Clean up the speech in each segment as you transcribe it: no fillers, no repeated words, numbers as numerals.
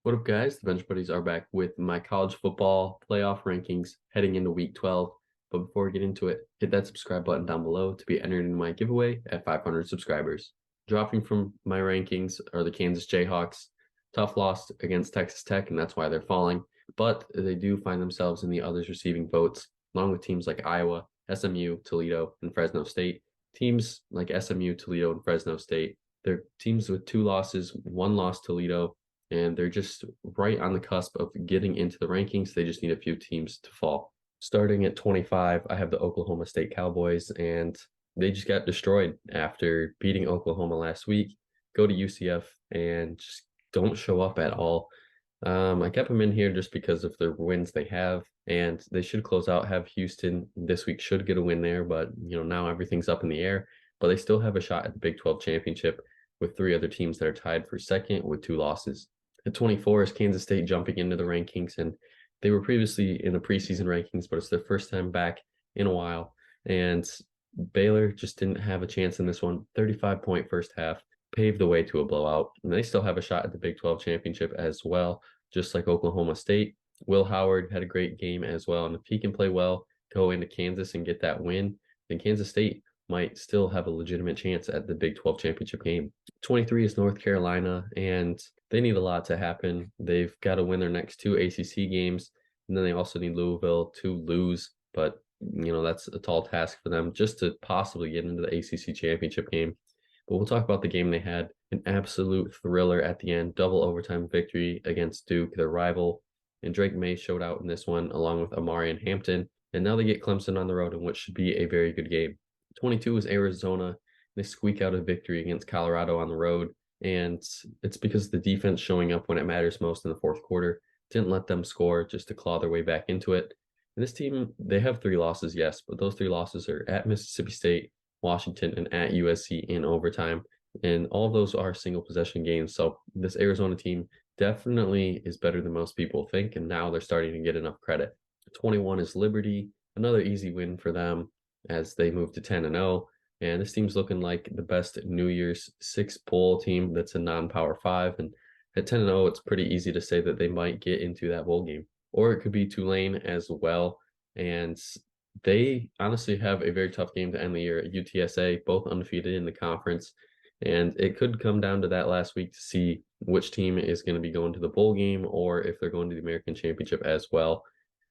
What up, guys? The Bench Buddies are back with my college football playoff rankings heading into week 12. But before we get into it, hit that subscribe button down below to be entered in my giveaway at 500 subscribers. Dropping from my rankings are the Kansas Jayhawks. Tough loss against Texas Tech, and that's why they're falling. But they do find themselves in the others receiving votes, along with teams like Iowa, SMU, Toledo, and Fresno State. Teams like SMU, Toledo, and Fresno State, they're teams with 2 losses, 1 loss Toledo, and they're just right on the cusp of getting into the rankings. They just need a few teams to fall. Starting at 25, I have the Oklahoma State Cowboys, and they just got destroyed after beating Oklahoma last week. Go to UCF and just don't show up at all. I kept them in here just because of the wins they have, and they should close out, have Houston this week, should get a win there, but now everything's up in the air. But they still have a shot at the Big 12 championship with 3 other teams that are tied for second with 2 losses. At 24 is Kansas State jumping into the rankings, and they were previously in the preseason rankings, but it's their first time back in a while. And Baylor just didn't have a chance in this one. 35-point first half paved the way to a blowout, and they still have a shot at the Big 12 championship as well, just like Oklahoma State. Will Howard had a great game as well, and if he can play well, go into Kansas and get that win, then Kansas State might still have a legitimate chance at the Big 12 championship game. 23 is North Carolina, and they need a lot to happen. They've got to win their next 2 ACC games, and then they also need Louisville to lose, but that's a tall task for them just to possibly get into the ACC championship game. But we'll talk about the game they had. An absolute thriller at the end, double overtime victory against Duke, their rival, and Drake May showed out in this one along with Amari and Hampton, and now they get Clemson on the road in what should be a very good game. 22 is Arizona. They squeak out a victory against Colorado on the road, and it's because of the defense showing up when it matters most in the fourth quarter. Didn't let them score just to claw their way back into it. And this team, they have 3 losses, yes, but those 3 losses are at Mississippi State, Washington, and at USC in overtime. And all of those are single possession games. So this Arizona team definitely is better than most people think, and now they're starting to get enough credit. 21 is Liberty, another easy win for them as they move to 10-0. And this team's looking like the best New Year's 6 bowl team that's a non-Power 5. And at 10-0, it's pretty easy to say that they might get into that bowl game. Or it could be Tulane as well. And they honestly have a very tough game to end the year at UTSA, both undefeated in the conference. And it could come down to that last week to see which team is going to be going to the bowl game or if they're going to the American Championship as well.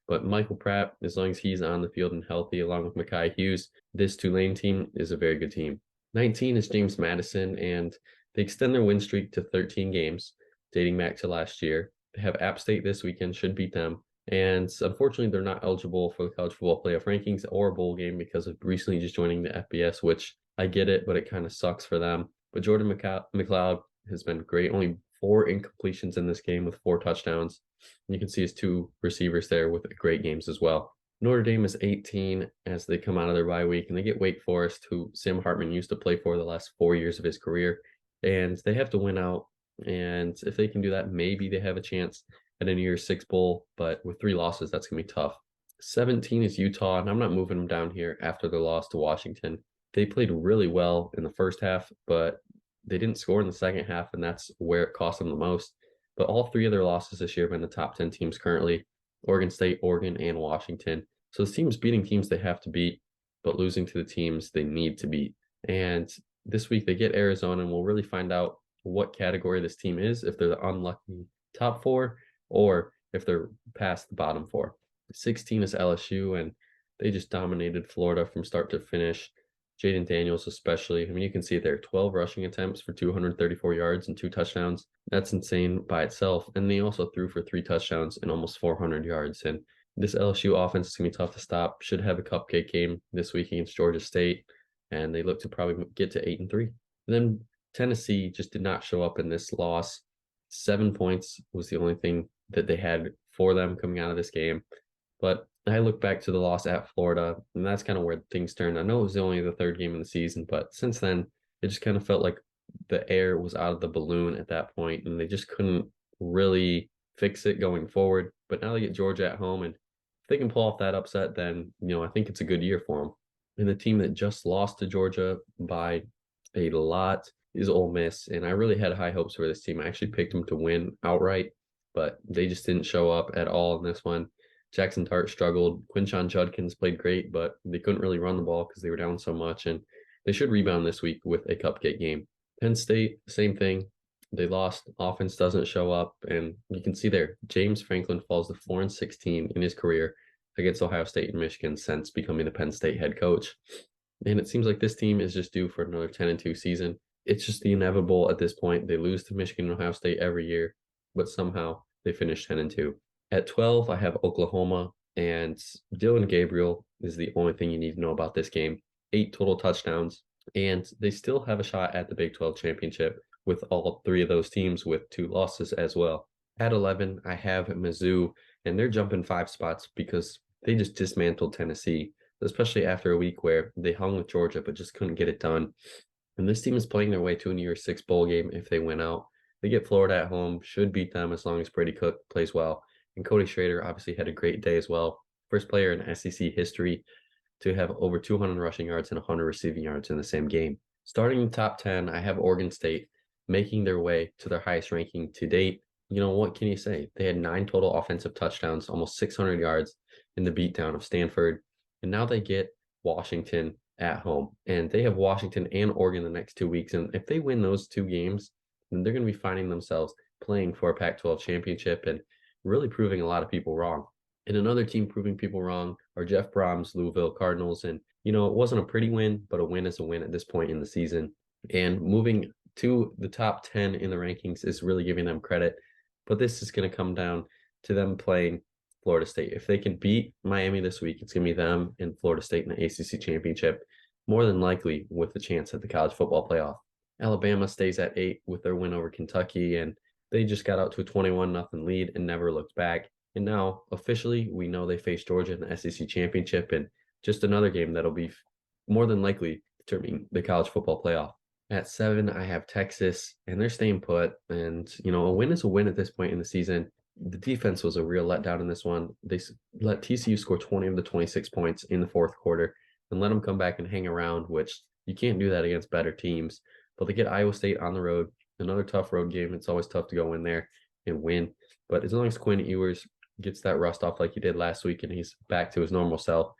But Michael Pratt, as long as he's on the field and healthy, along with Mekhi Hughes, this Tulane team is a very good team. 19 is James Madison, and they extend their win streak to 13 games, dating back to last year. They have App State this weekend, should beat them. And unfortunately, they're not eligible for the college football playoff rankings or bowl game because of recently just joining the FBS, which I get it, but it kind of sucks for them. But Jordan McLeod has been great. Only 4 incompletions in this game with 4 touchdowns. And you can see his 2 receivers there with great games as well. Notre Dame is 18 as they come out of their bye week, and they get Wake Forest, who Sam Hartman used to play for the last 4 years of his career. And they have to win out. And if they can do that, maybe they have a chance at a New Year's 6 bowl. But with 3 losses, that's going to be tough. 17 is Utah, and I'm not moving them down here after their loss to Washington. They played really well in the first half, but they didn't score in the second half, and that's where it cost them the most. But all 3 of their losses this year have been the top 10 teams currently: Oregon State, Oregon, and Washington. So this team's beating teams they have to beat, but losing to the teams they need to beat. And this week they get Arizona, and we'll really find out what category this team is, if they're the unlucky top 4 or if they're past the bottom 4. 16 is LSU, and they just dominated Florida from start to finish. Jaden Daniels especially. I mean, you can see it there, 12 rushing attempts for 234 yards and 2 touchdowns. That's insane by itself. And they also threw for 3 touchdowns and almost 400 yards. And this LSU offense is going to be tough to stop. Should have a cupcake game this week against Georgia State, and they look to probably get to 8-3. And then Tennessee just did not show up in this loss. 7 points was the only thing that they had for them coming out of this game. But I look back to the loss at Florida, and that's kind of where things turned. I know it was only the 3rd game of the season, but since then, it just kind of felt like the air was out of the balloon at that point, and they just couldn't really fix it going forward. But now they get Georgia at home, and if they can pull off that upset, then, I think it's a good year for them. And the team that just lost to Georgia by a lot is Ole Miss, and I really had high hopes for this team. I actually picked them to win outright, but they just didn't show up at all in this one. Jackson Tart struggled. Quinshon Judkins played great, but they couldn't really run the ball because they were down so much, and they should rebound this week with a cupcake game. Penn State, same thing. They lost. Offense doesn't show up, and you can see there, James Franklin falls to 4-16 in his career against Ohio State and Michigan since becoming the Penn State head coach. And it seems like this team is just due for another 10-2 season. It's just the inevitable at this point. They lose to Michigan and Ohio State every year, but somehow they finish 10-2. At 12, I have Oklahoma, and Dylan Gabriel is the only thing you need to know about this game. 8 total touchdowns, and they still have a shot at the Big 12 championship with all 3 of those teams with 2 losses as well. At 11, I have Mizzou, and they're jumping 5 spots because they just dismantled Tennessee, especially after a week where they hung with Georgia but just couldn't get it done. And this team is playing their way to a New Year's Six bowl game if they win out. They get Florida at home, should beat them as long as Brady Cook plays well. And Cody Schrader obviously had a great day as well. First player in SEC history to have over 200 rushing yards and 100 receiving yards in the same game. Starting in the top 10, I have Oregon State making their way to their highest ranking to date. You know, what can you say? They had 9 total offensive touchdowns, almost 600 yards in the beatdown of Stanford. And now they get Washington at home. And they have Washington and Oregon the next 2 weeks. And if they win those 2 games, then they're going to be finding themselves playing for a Pac-12 championship and really proving a lot of people wrong. And another team proving people wrong are Jeff Brom's Louisville Cardinals. And, you know, it wasn't a pretty win, but a win is a win at this point in the season. And moving to the top 10 in the rankings is really giving them credit. But this is going to come down to them playing Florida State. If they can beat Miami this week, it's going to be them and Florida State in the ACC championship, more than likely with a chance at the college football playoff. Alabama stays at 8 with their win over Kentucky, and they just got out to a 21-0 lead and never looked back. And now, officially, we know they face Georgia in the SEC championship, and just another game that'll be more than likely determining the college football playoff. At 7, I have Texas, and they're staying put. And, you know, a win is a win at this point in the season. The defense was a real letdown in this one. They let TCU score 20 of the 26 points in the fourth quarter and let them come back and hang around, which you can't do that against better teams. But they get Iowa State on the road, another tough road game. It's always tough to go in there and win. But as long as Quinn Ewers gets that rust off like he did last week and he's back to his normal self,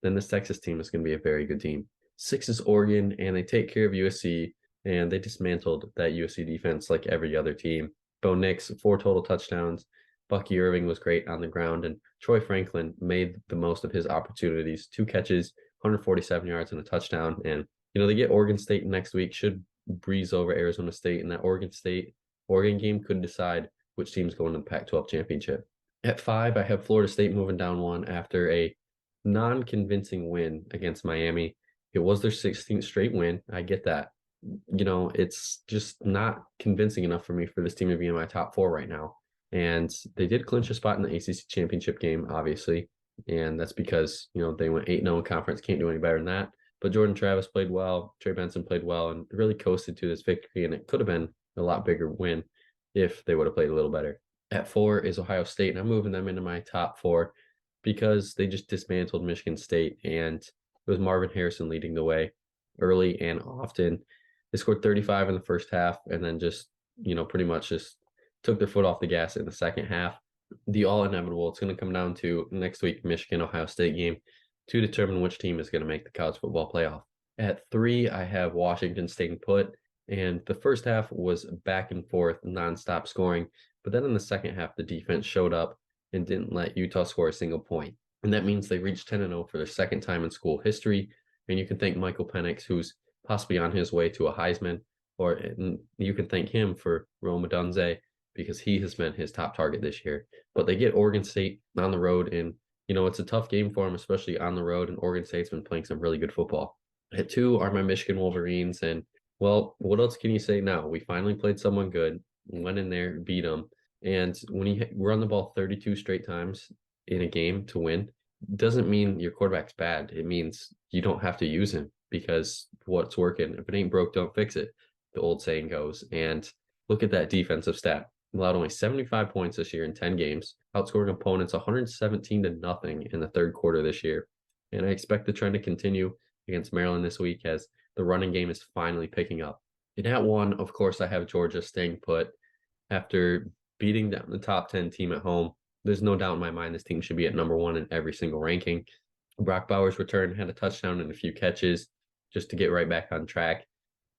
then this Texas team is going to be a very good team. 6 is Oregon, and they take care of USC, and they dismantled that USC defense like every other team. Bo Nix, 4 total touchdowns. Bucky Irving was great on the ground, and Troy Franklin made the most of his opportunities. 2 catches, 147 yards, and a touchdown. And, you know, they get Oregon State next week, should breeze over Arizona State, and that Oregon game could decide which team's going to the Pac-12 championship. At 5, I have Florida State moving down 1 after a non-convincing win against Miami. It was their 16th straight win. I get that. You know, it's just not convincing enough for me for this team to be in my top 4 right now. And they did clinch a spot in the ACC championship game, obviously. And that's because, you know, they went 8-0 in conference, can't do any better than that. But Jordan Travis played well, Trey Benson played well, and really coasted to this victory. And it could have been a lot bigger win if they would have played a little better. At 4 is Ohio State, and I'm moving them into my top 4 because they just dismantled Michigan State, and it was Marvin Harrison leading the way early and often. They scored 35 in the first half and then just, you know, pretty much just took their foot off the gas in the second half. The all inevitable, it's going to come down to next week, Michigan-Ohio State game to determine which team is going to make the college football playoff. At 3, I have Washington staying put, and the first half was back and forth, nonstop scoring. But then in the second half, the defense showed up and didn't let Utah score a single point. And that means they reached 10-0 for their second time in school history. And you can thank Michael Penix, who's possibly on his way to a Heisman, or you can thank him for Rome Odunze because he has been his top target this year. But they get Oregon State on the road, and, you know, it's a tough game for them, especially on the road, and Oregon State's been playing some really good football. At 2 are my Michigan Wolverines, and, well, what else can you say now? We finally played someone good, went in there, beat them. And when you run the ball 32 straight times in a game to win, doesn't mean your quarterback's bad. It means you don't have to use him because what's working. If it ain't broke, don't fix it, the old saying goes. And look at that defensive stat. Allowed only 75 points this year in 10 games, outscoring opponents 117-0 in the third quarter this year. And I expect the trend to continue against Maryland this week as the running game is finally picking up. And at 1, of course, I have Georgia staying put after beating down the top 10 team at home. There's no doubt in my mind this team should be at number one in every single ranking. Brock Bowers returned, had a touchdown and a few catches just to get right back on track.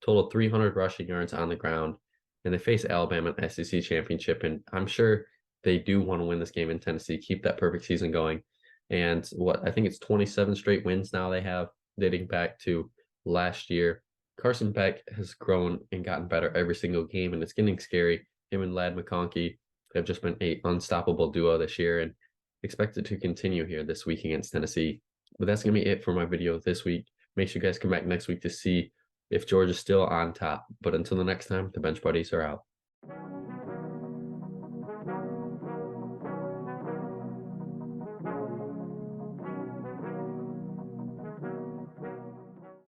Total 300 rushing yards on the ground. And they face Alabama in the SEC championship. And I'm sure they do want to win this game in Tennessee, keep that perfect season going. And I think it's 27 straight wins now they have, dating back to last year. Carson Beck has grown and gotten better every single game, and it's getting scary. Him and Lad McConkey have just been an unstoppable duo this year, and expect it to continue here this week against Tennessee. But that's going to be it for my video this week. Make sure you guys come back next week to see if Georgia's still on top. But until the next time, the Bench Buddies are out.